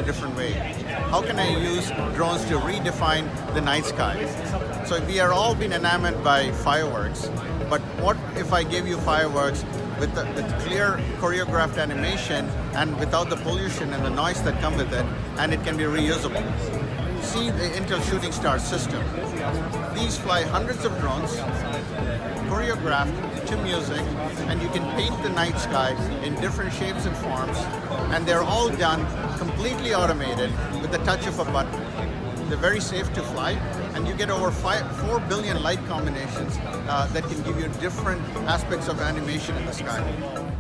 different way? How can I use drones to redefine the night sky? So we are all been enamored by fireworks, but what if I give you fireworks with clear choreographed animation and without the pollution and the noise that come with it, and it can be reusable? See the Intel Shooting Star system. These fly hundreds of drones, choreographed to music, and you can paint the night sky in different shapes and forms, and they're all done completely automated with the touch of a button. They're very safe to fly, and you get over 4 billion light combinations that can give you different aspects of animation in the sky.